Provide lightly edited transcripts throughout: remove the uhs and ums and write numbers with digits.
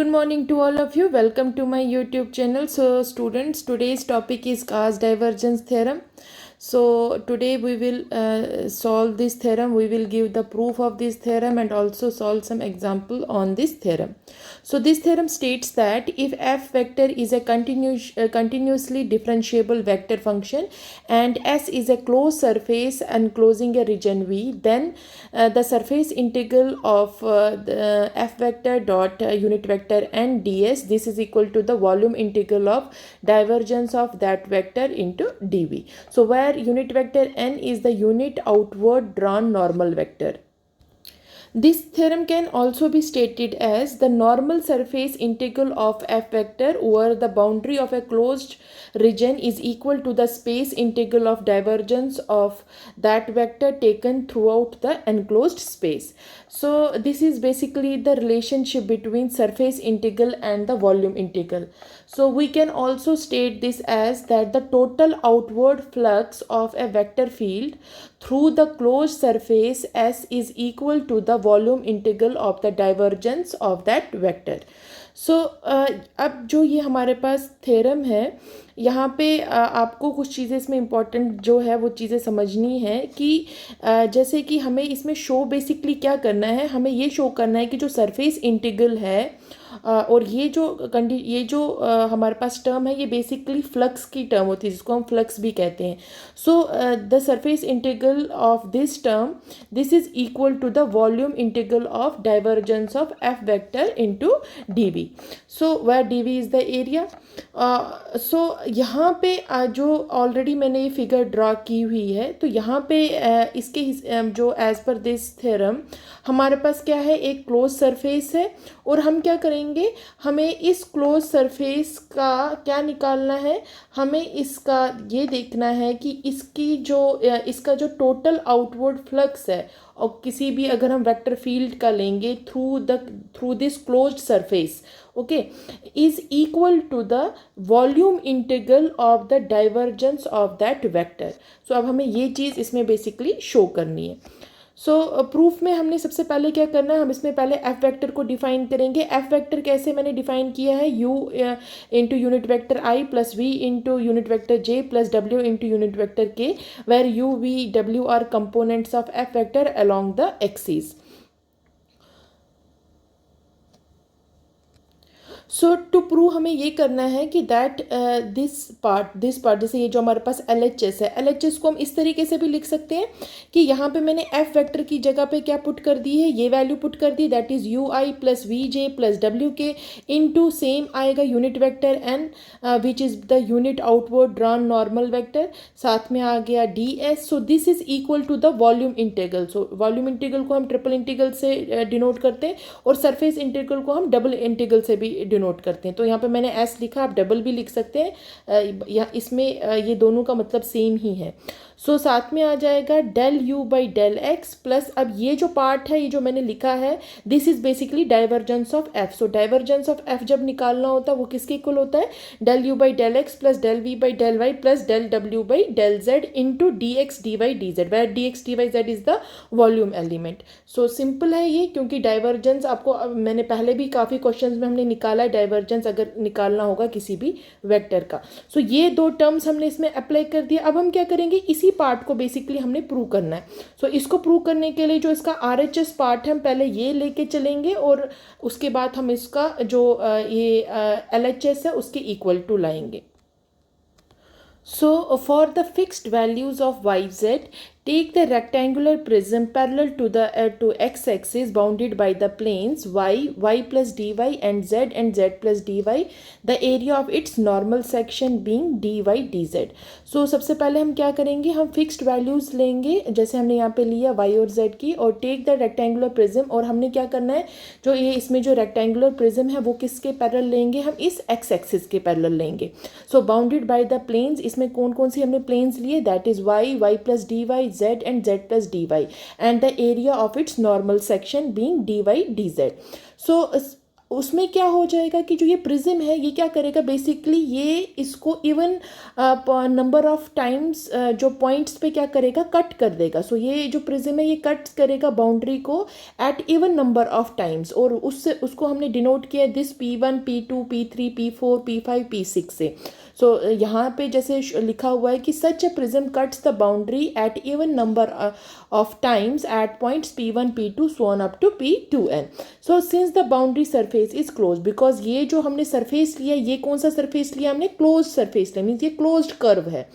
Good morning to all of you. Welcome to my YouTube channel. So students, today's topic is Gauss divergence theorem. So today we will solve this theorem. We will give the proof of this theorem and also solve some example on this theorem. So this theorem states that if f vector is a continuously differentiable vector function and S is a closed surface enclosing a region V, then the surface integral of the f vector dot unit vector and ds, this is equal to the volume integral of divergence of that vector into dv. So where unit vector n is the unit outward drawn normal vector. This theorem can also be stated as the normal surface integral of f vector over the boundary of a closed region is equal to the space integral of divergence of that vector taken throughout the enclosed space. So this is basically the relationship between surface integral and the volume integral. So we can also state this as that the total outward flux of a vector field through the closed surface S is equal to the volume integral of the divergence of that vector. सो अब जो ये हमारे पास theorem है, यहाँ पे आपको कुछ चीज़ें इसमें इम्पॉर्टेंट जो है वो चीज़ें समझनी है कि जैसे कि हमें इसमें शो बेसिकली क्या करना है, हमें ये शो करना है कि जो सरफेस इंटीग्रल है और ये जो हमारे पास टर्म है ये बेसिकली फ्लक्स की टर्म होती है जिसको हम फ्लक्स भी कहते हैं. So the surface integral of this term this is equal to the volume integral of divergence of F vector into dv. So where dv is the area. So यहाँ पे जो ऑलरेडी मैंने ये फिगर ड्रा की हुई है, तो यहाँ पे इसके जो एज पर दिस थ्योरम हमारे पास क्या है, एक क्लोज सरफेस है और हम क्या करेंगे, हमें इस क्लोज सरफेस का क्या निकालना है, हमें इसका ये देखना है कि इसका जो टोटल आउटवर्ड फ्लक्स है और किसी भी अगर हम वेक्टर फील्ड का लेंगे through this closed surface, okay, is equal to the volume integral of the divergence of that vector. So अब हमें ये चीज़ इसमें बेसिकली शो करनी है. सो प्रूफ में हमने सबसे पहले क्या करना है, हम इसमें पहले एफ वेक्टर को डिफाइन करेंगे. एफ वेक्टर कैसे मैंने डिफाइन किया है, U into unit vector I plus V into unit vector J plus W into unit vector K, where U V W are components of F vector along the axis. So to prove हमें ये करना है कि that this part जैसे ये जो हमारे पास L H S है, एल एच एस को हम इस तरीके से भी लिख सकते हैं कि यहाँ पे मैंने एफ वेक्टर की जगह पे क्या पुट कर दी है, ये वैल्यू पुट कर दी, that is U I plus V J plus W K into same आएगा unit vector N which is the unit outward drawn normal vector, साथ में आ गया D S. So this is equal to the volume integral. So volume integral को हम triple integral से denote करते हैं और सरफेस इंटीग्रल को हम डबल इंटीग्रल से भी नोट करते हैं. तो यहाँ पे मैंने एस लिखा, आप डबल भी लिख सकते हैं, या इसमें ये दोनों का मतलब सेम ही है. सो साथ में आ जाएगा del you by del x plus, अब ये जो पार्ट है ये जो मैंने लिखा है this is basically divergence of F. So divergence of F जब निकालना होता है वो किसके इक्वल होता है, del you by del x plus del v by del Y plus del डब्ल्यू by del z into d x d y d z, where d x d y z is the volume element. So simple है ये, क्योंकि divergence आपको मैंने पहले भी काफ़ी question में हमने निकाला है डाइवर्जेंस अगर निकालना होगा किसी भी वेक्टर का. सो ये दो टर्म्स हमने इसमें अप्लाई कर दिया. अब हम क्या करेंगे, इसी पार्ट को बेसिकली हमने प्रूव करना है. सो इसको प्रूव करने के लिए जो इसका आर एच एस पार्ट है हम पहले ये लेके चलेंगे और उसके बाद हम इसका जो ये एल एच एस है उसके इक्वल टू लाएंगे. So for the fixed values of yz, take the rectangular prism parallel to the to x-axis bounded by the planes y plus dy and z plus dy, the area of its normal section being dy dz. So सबसे पहले हम क्या करेंगे, हम fixed values लेंगे जैसे हमने यहाँ पे लिया y और z की, और टेक द रेक्टेंगुलर प्रिज्म, और हमने क्या करना है, जो ये इसमें जो रेक्टेंगुलर प्रिज्म है वो किसके पैरेलल लेंगे, हम इस x एक्सिस के पैरेलल लेंगे. So bounded by the planes, इसमें कौन कौन सी हमने प्लेन्स लिए, that is y plus d y, z and z plus dy, and the area of its normal section being dy dz. So उसमें क्या हो जाएगा कि जो ये प्रिज्म है ये क्या करेगा, बेसिकली ये इसको इवन नंबर ऑफ टाइम्स जो पॉइंट्स पे क्या करेगा, कट कर देगा. सो ये जो प्रिज्म है ये कट करेगा बाउंड्री को at even number of times, और उससे उसको हमने डिनोट किया this P1 P2 P3 P4 P5 P6 से. सो यहाँ पे जैसे लिखा हुआ है कि such a prism cuts the boundary at even number of times at points P1 P2 so on up to P2n. So since the boundary surface is closed, because ये जो हमने surface लिया, ये कौन सा surface लिया हमने, closed surface लिया, means ये closed curve है.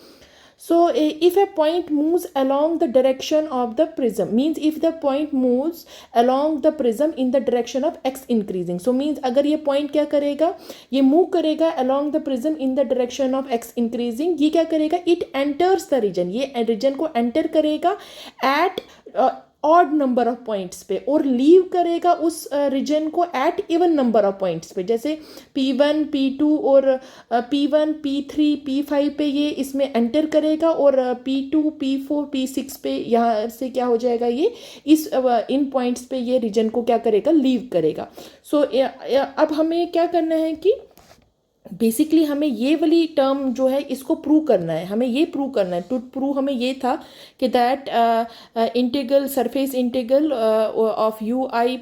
So if a point moves along the direction of the prism, means if the point moves along the prism in the direction of x increasing, so means अगर ये point क्या करेगा, ये move करेगा along the prism in the direction of x increasing, ये क्या करेगा, it enters the region, ये region को enter करेगा at odd number of points पे, और लीव करेगा उस रीजन को at even number of points पे. जैसे P1 P2 और P1 P3 P5 पे ये इसमें एंटर करेगा, और P2 P4 P6 पे यहाँ से क्या हो जाएगा, ये इस इन पॉइंट्स पे ये रीजन को क्या करेगा, लीव करेगा. सो अब हमें क्या करना है कि बेसिकली हमें ये वाली टर्म जो है इसको प्रूव करना है, हमें ये प्रूव करना है. टू प्रूव हमें ये था कि that integral surface integral of UI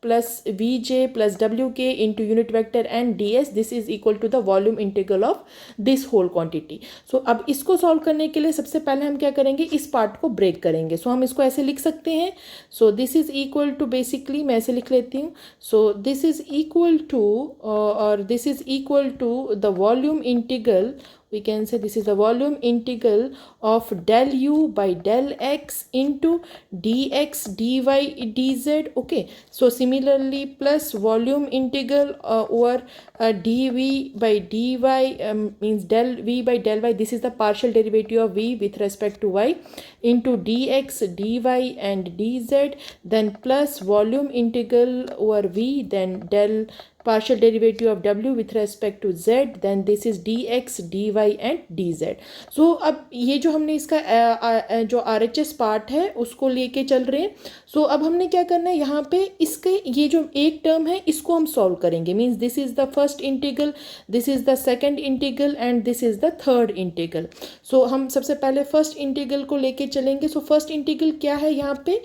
plus Vj plus Wk into unit vector and ds, this is equal to the volume integral of this whole quantity. So अब इसको सॉल्व करने के लिए सबसे पहले हम क्या करेंगे, इस पार्ट को ब्रेक करेंगे. सो हम इसको ऐसे लिख सकते हैं. So this is equal to, basically मैं ऐसे लिख लेती हूँ. So this is equal to, और this is equal to the volume integral, we can say this is the volume integral of del u by del x into dx dy dz. Okay, so similarly plus volume integral over dv by dy means del v by del y, this is the partial derivative of v with respect to y, into dx dy and dz, then plus volume integral over v, then del partial derivative of w with respect to z, then this is dx dy and dz. So अब ये जो हमने इसका जो RHS part है उसको लेके चल रहे हैं. सो अब हमने क्या करना है, यहाँ पे इसके ये जो एक टर्म है इसको हम सॉल्व करेंगे. Means this is the first integral, this is the second integral and this is the third integral. So हम सबसे पहले फर्स्ट इंटीग्रल को लेके चलेंगे. सो फर्स्ट इंटीग्रल क्या है, यहाँ पे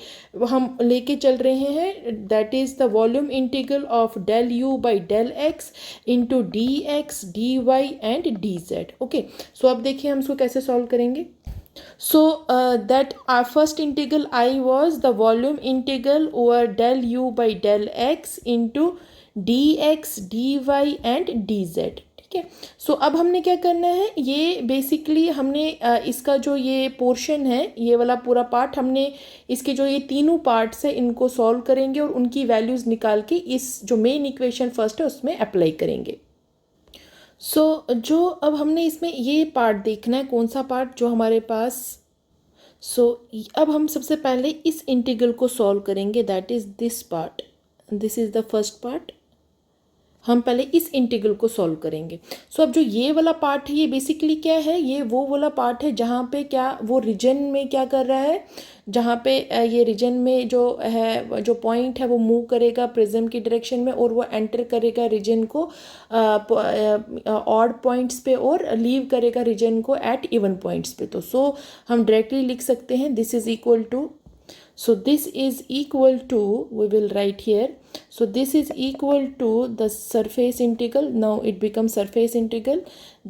हम लेके चल रहे हैं, that is the volume integral of del you by del x into dx dy and dz. Okay, so अब देखिए हम इसको कैसे सॉल्व करेंगे. So that our first integral I was the volume integral over del u by del x into dx dy and dz. ठीक है. सो अब हमने क्या करना है, ये बेसिकली हमने इसका जो ये पोर्शन है, ये वाला पूरा पार्ट, हमने इसके जो ये तीनों पार्ट्स है इनको सॉल्व करेंगे और उनकी वैल्यूज़ निकाल के इस जो मेन इक्वेशन फर्स्ट है उसमें अप्लाई करेंगे. सो जो अब हमने इसमें ये पार्ट देखना है, कौन सा पार्ट जो हमारे पास. सो अब हम सबसे पहले इस इंटीग्रल को सॉल्व करेंगे, that is this part, this is the first part. हम पहले इस इंटीग्रल को सॉल्व करेंगे. सो अब जो ये वाला पार्ट है ये बेसिकली क्या है, ये वो वाला पार्ट है जहाँ पे क्या वो रीजन में क्या कर रहा है, जहाँ पे ये रीजन में जो है जो पॉइंट है वो मूव करेगा प्रिज्म की डायरेक्शन में, और वो एंटर करेगा रीजन को ऑड पॉइंट्स पे और लीव करेगा रीजन को एट इवन पॉइंट्स पे. तो सो हम डायरेक्टली लिख सकते हैं this is equal to, so this is equal to, we will write here, so this is equal to the surface integral, now it becomes surface integral,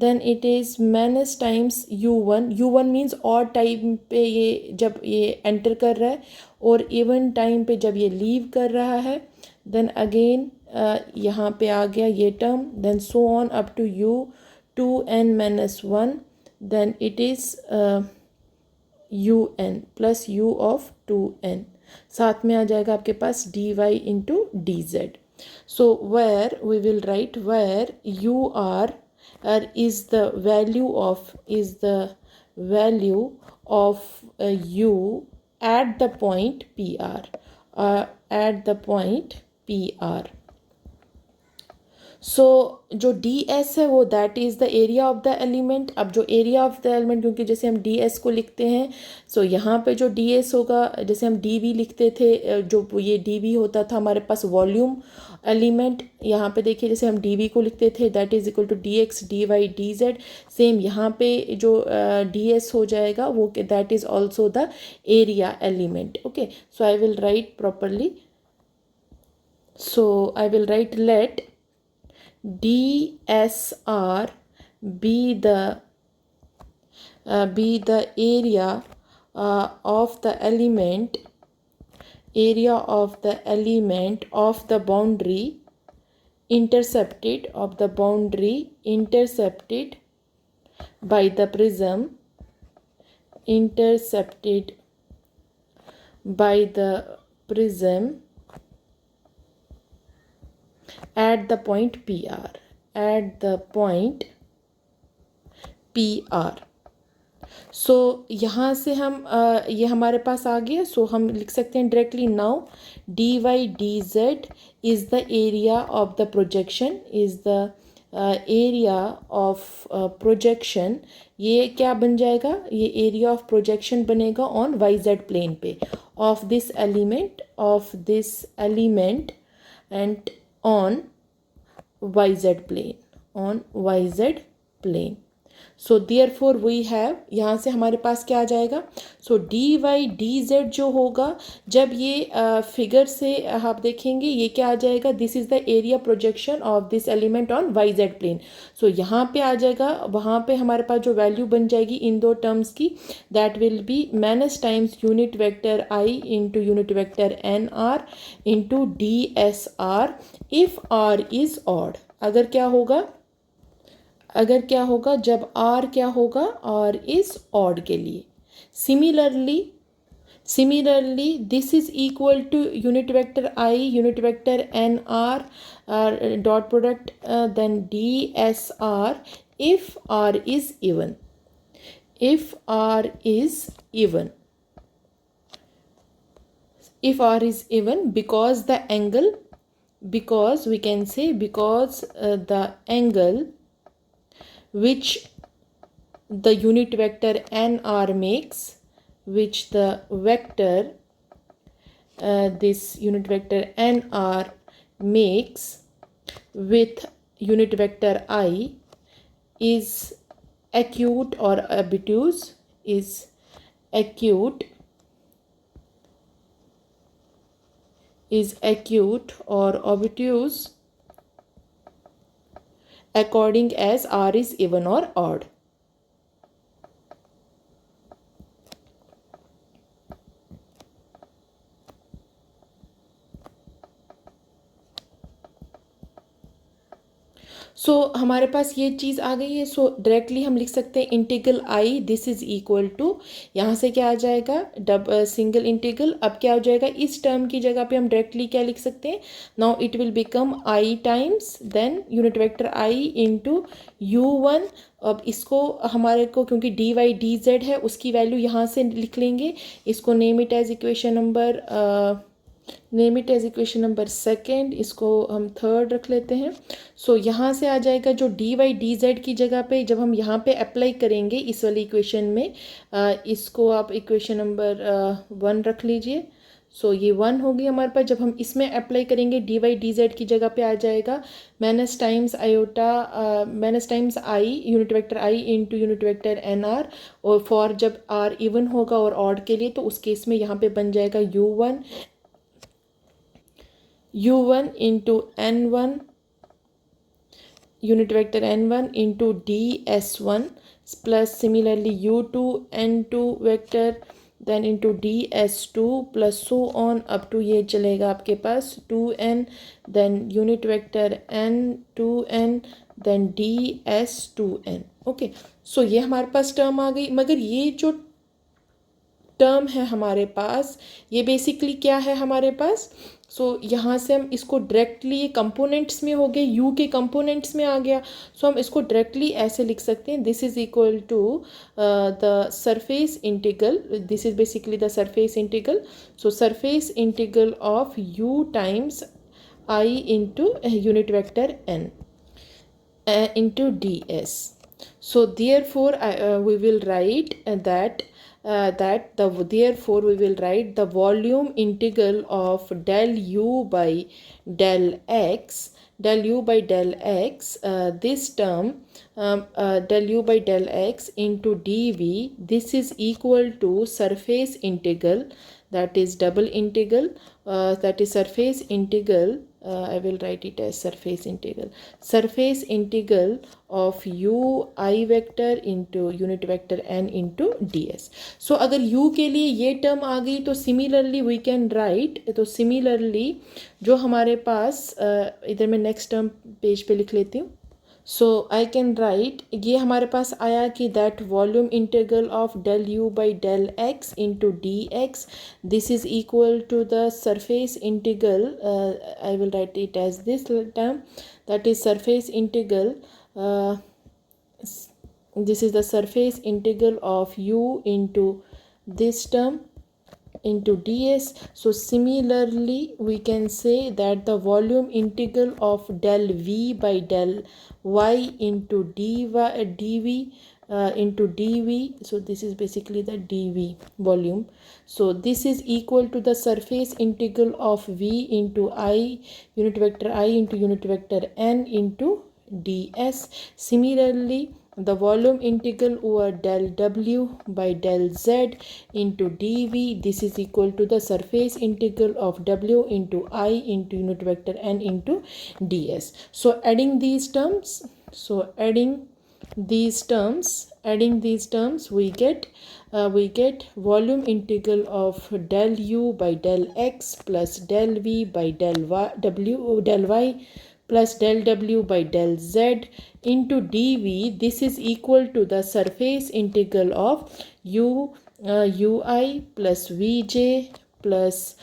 then it is minus times u1 means odd time पे ये जब ये enter कर रहा है और even time पे जब ये leave कर रहा है, then again यहाँ पे आ गया ये term, then so on up to u 2n minus 1, then it is un plus u of 2n, साथ में आ जाएगा आपके पास dy into dz. So where we will write where u r is the value of u at the point pr, at the point pr. सो जो d S है वो that is the area of the element. अब जो area of the element, क्योंकि जैसे हम D S को लिखते हैं, सो यहाँ पे जो डी एस होगा, जैसे हम डी वी लिखते थे, जो ये डी वी होता था हमारे पास वॉल्यूम एलिमेंट, यहाँ पे देखिए जैसे हम डी वी को लिखते थे that is equal to d x d y d z. Same यहाँ पे जो डी एस हो जाएगा वो that is also the area element. Okay, so I will write properly. So I will write let DSR be the area of the element of the boundary intercepted by the prism at the point PR। सो यहाँ से हम ये हमारे पास आ गया। सो हम लिख सकते हैं directly now d y d z is the area of the projection, ये क्या बन जाएगा, ये एरिया ऑफ प्रोजेक्शन बनेगा ऑन वाई जेड प्लेन पे of this element and on YZ plane। So therefore we have, यहाँ से हमारे पास क्या आ जाएगा, so d y d z जो होगा, जब ये फिगर से आप देखेंगे ये क्या आ जाएगा, this is the area projection of this element on YZ plane. So यहाँ पे आ जाएगा, वहाँ पे हमारे पास जो वैल्यू बन जाएगी इन दो टर्म्स की, that will be minus times unit vector I into unit vector NR into DSR if R is odd. अगर क्या होगा जब R क्या होगा, R इज ऑड के लिए। Similarly this is equal to unit vector I unit vector NR dot product then DSR if R is even because the angle, because we can say because the angle which the unit vector NR makes, which the vector this unit vector NR makes with unit vector I is acute or obtuse, according as R is even or odd। सो हमारे पास ये चीज़ आ गई है। सो directly हम लिख सकते हैं integral I this is equal to, यहाँ से क्या आ जाएगा सिंगल इंटीग्रल। अब क्या हो जाएगा, इस टर्म की जगह पे हम डायरेक्टली क्या लिख सकते हैं, now it will become I times then unit vector I into U1। अब इसको हमारे को क्योंकि डी वाई डी जेड है उसकी वैल्यू यहाँ से लिख लेंगे, इसको name it as equation number second, इसको हम थर्ड रख लेते हैं। सो यहाँ से आ जाएगा जो डी वाई डी जेड की जगह पे जब हम यहाँ पे अप्लाई करेंगे इस वाली इक्वेशन में, इसको आप इक्वेशन नंबर 1 रख लीजिए। सो ये 1 होगी हमारे पास। जब हम इसमें अप्लाई करेंगे डी वाई डी जेड की जगह पे आ जाएगा minus times I unit vector I into unit vector NR, और फॉर जब R इवन होगा और ऑड के लिए तो उस केस में यहाँ पे बन जाएगा U1 into N1 unit vector N1 into DS1 plus similarly U2 N2 vector then into DS2 plus so on up to ये चलेगा आपके पास 2N then unit vector N2N then DS2N। Okay, so ये हमारे पास टर्म आ गई। मगर ये जो टर्म है हमारे पास, ये बेसिकली क्या है हमारे पास, सो यहाँ से हम इसको डायरेक्टली, ये कंपोनेंट्स में हो गए, U के कंपोनेंट्स में आ गया। सो हम इसको डायरेक्टली ऐसे लिख सकते हैं, this is equal to the surface integral, this is basically the surface integral. So surface integral of U times I into unit vector N। into ds. So therefore we will write therefore we will write the volume integral of del u by del x, this term, del u by del x into dv, this is equal to surface integral, that is double integral, that is surface integral, I will write it as surface integral of u I vector into unit vector n into ds. So अगर u के लिए ये term आ गई तो similarly we can right, तो similarly जो हमारे पास इधर मैं नेक्स्ट टर्म पेज पे लिख लेती हूँ. सो आई कैन राइट, ये हमारे पास आया कि that volume integral of del you by del x into d x, this is equal to the surface integral, I will write it as this term, that is surface integral, this is the surface integral of u into this term into ds. So similarly we can say that the volume integral of del v by del y into dv into dv, so this is basically the dv volume. So this is equal to the surface integral of v into I unit vector I into unit vector n into ds. Similarly the volume integral over del w by del z into dv, this is equal to the surface integral of w into I into unit vector n into ds. So adding these terms, we get volume integral of del u by del x plus del v by del y plus del w by del z into dv, this is equal to the surface integral of ui plus vj plus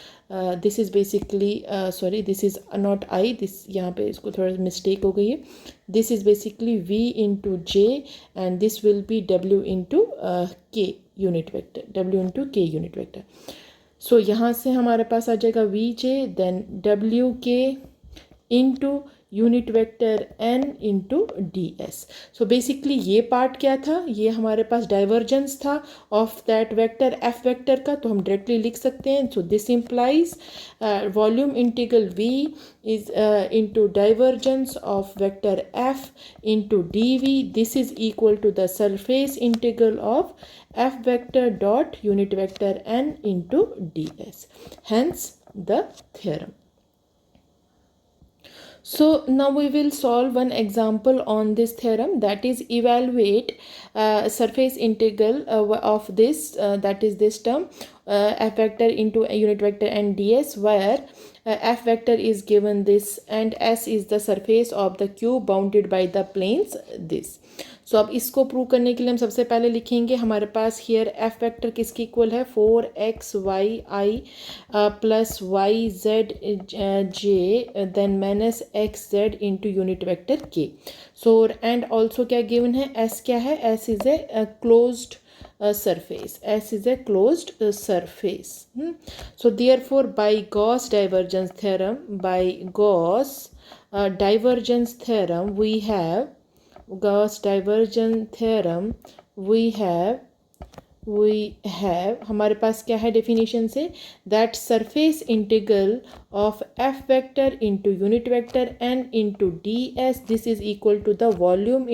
this is basically sorry, this is not I, this यहाँ पे इसको थोड़ा mistake हो गई है, this is basically v into j and this will be w into k unit vector, w into k unit vector. So यहाँ से हमारे पास आ जाएगा vj then wk into unit vector n into ds. So basically ये part क्या था, ये हमारे पास डाइवर्जेंस था of that vector f vector का, तो हम डायरेक्टली लिख सकते हैं. So this implies volume integral v is into divergence of vector f into dv, this is equal to the surface integral of f vector dot unit vector n into ds. Hence the theorem. So now we will solve one example on this theorem, that is evaluate surface integral of this that is this term f vector into a unit vector and ds, where f vector is given this and s is the surface of the cube bounded by the planes this. सो अब इसको prove करने के लिए हम सबसे पहले लिखेंगे हमारे पास हियर एफ वेक्टर किसकी इक्वल है 4xy plus Y Z J then minus x Z into unit vector K. So and also क्या गिवन है, एस क्या है, S is a closed surface, s is a closed surface. So therefore by Gauss divergence theorem, we have Gauss divergence theorem, we have हमारे पास क्या है definition से, that surface integral of f vector into unit vector n into ds, this is equal to the volume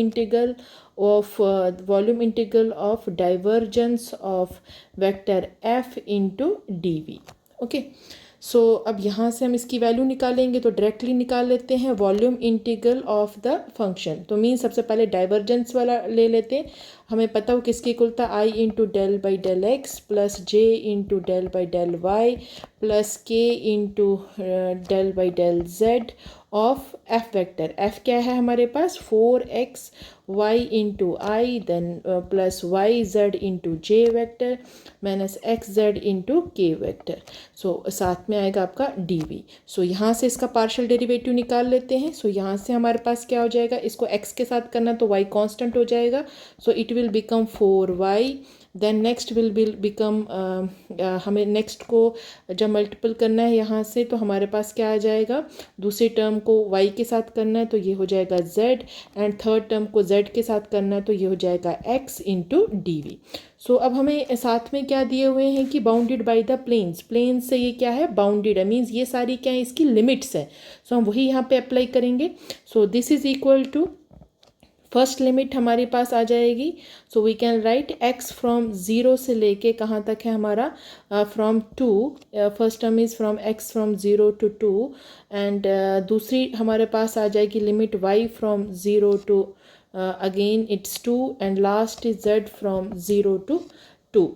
integral of divergence of vector f into dv. Okay, so अब यहाँ से हम इसकी वैल्यू निकालेंगे, तो डायरेक्टली निकाल लेते हैं volume integral of the function. तो मीन सबसे पहले डाइवर्जेंस वाला ले लेते हैं. हमें पता हो किसकी इक्वल था, I into del by del x plus J into del by del Y plus K into del by del Z of F vector. F क्या है हमारे पास 4xy into I then plus Y Z into J vector minus x Z into K vector. So साथ में आएगा आपका dv. सो यहाँ से इसका पार्शियल डेरिवेटिव निकाल लेते हैं. सो यहाँ से हमारे पास क्या हो जाएगा, इसको x के साथ करना तो y कांस्टेंट हो जाएगा. So it will become 4y then next will become, हमें नेक्स्ट को जब मल्टीपल करना है यहाँ से तो हमारे पास क्या आ जाएगा, दूसरी टर्म को y के साथ करना है तो ये हो जाएगा z, एंड थर्ड टर्म को z के साथ करना है तो ये हो जाएगा x into d v. So अब हमें साथ में क्या दिए हुए हैं कि bounded by the planes, planes से ये क्या है, बाउंडेड है, मीन्स ये सारी क्या है, इसकी लिमिट्स है। सो हम वही यहाँ पे अप्लाई करेंगे। So this is equal to, first limit हमारे पास आ जाएगी, so we can write x from 0 से लेके कहाँ तक है हमारा, from 2, first term is from x from 0 to 2, and दूसरी हमारे पास आ जाएगी limit y from 0 to again it's 2, and last is z from 0 to 2।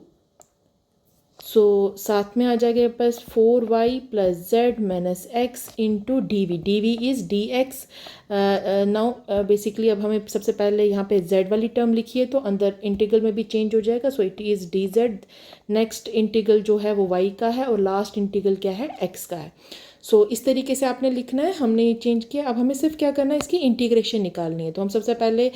So साथ में आ जाएगा पास 4y plus z minus x into d v, d v is d x. Now basically अब हमें सबसे पहले यहाँ पे z वाली टर्म लिखिए तो अंदर इंटीग्रल में भी चेंज हो जाएगा, so it is D Z. Next integral जो है वो y का है और लास्ट इंटीग्रल क्या है, x का है। सो इस तरीके से आपने लिखना है, हमने ये चेंज किया। अब हमें सिर्फ क्या करना है, इसकी इंटीग्रेशन निकालनी है। तो हम सबसे पहले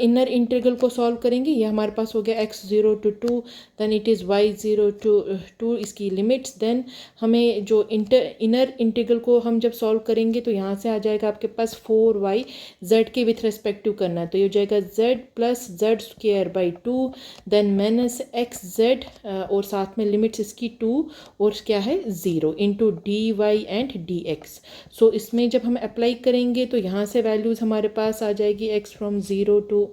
इनर इंटीग्रल को सॉल्व करेंगे। ये हमारे पास हो गया x 0 to 2, then it is y 0 to 2 इसकी लिमिट्स। देन हमें जो इनर इंटीग्रल को हम जब सॉल्व करेंगे तो यहाँ से आ जाएगा आपके पास 4y z के विथ रेस्पेक्टिव करना है तो ये हो जाएगा z plus z square by 2, then minus x z और साथ में लिमिट्स इसकी 2 और क्या है 0 into D Y and D X. So इसमें जब हम अप्लाई करेंगे तो यहाँ से वैल्यूज़ हमारे पास आ जाएगी x from 0 to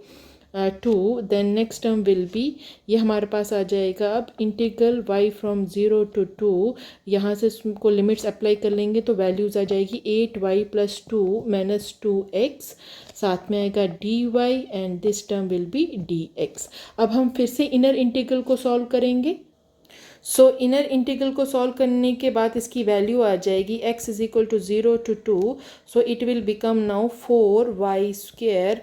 2, then next term will be, ये हमारे पास आ जाएगा अब इंटीग्रल y फ्रॉम 0 to 2, यहाँ से इसको लिमिट्स अप्लाई कर लेंगे तो वैल्यूज़ आ जाएगी 8y प्लस 2 माइनस 2x, साथ में आएगा dy and this term will B dx। अब हम फिर से इनर इंटीग्रल को सॉल्व करेंगे। सो इनर इंटीग्रल को सॉल्व करने के बाद इसकी वैल्यू आ जाएगी x is equal to 0 to 2, so it will become now 4y square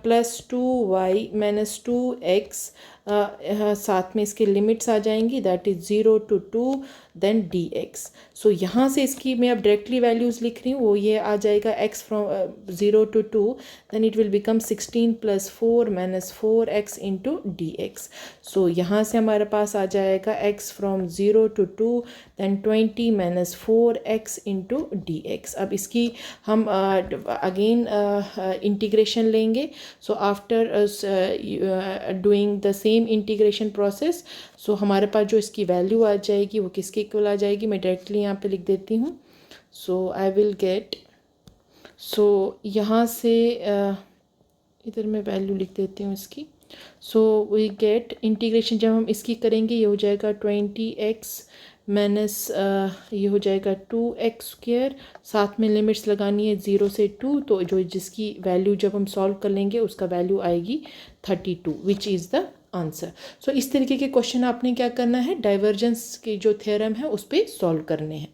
plus 2y minus 2x, साथ में इसके लिमिट्स आ जाएंगी that is 0 to 2 then dx। So यहाँ से इसकी मैं अब डायरेक्टली वैल्यूज़ लिख रही हूँ, वो ये आ जाएगा x from 0 to 2, then it will become 16 plus 4 minus 4x into dx। So यहाँ से हमारे पास आ जाएगा x from 0 to 2 then 20 minus 4x into dx। अब इसकी हम अगेन इंटीग्रेशन लेंगे। सो after doing the same integration process, so हमारे पास जो इसकी वैल्यू आ जाएगी वो किसके इक्वल आ जाएगी, मैं डायरेक्टली यहाँ पे लिख देती हूँ। सो आई विल गेट, सो यहाँ से इधर मैं वैल्यू लिख देती हूँ इसकी। सो वी गेट इंटीग्रेशन जब हम इसकी करेंगे ये हो जाएगा 20x माइनस ये हो जाएगा 2x स्क्वेयर, साथ में लिमिट्स लगानी है 0 से 2, तो जो जिसकी वैल्यू जब हम सॉल्व कर लेंगे उसका वैल्यू आएगी 32 विच इज़ द आंसर। सो इस तरीके के क्वेश्चन आपने क्या करना है, डाइवर्जेंस के जो थ्योरम है उस पर सॉल्व करने हैं।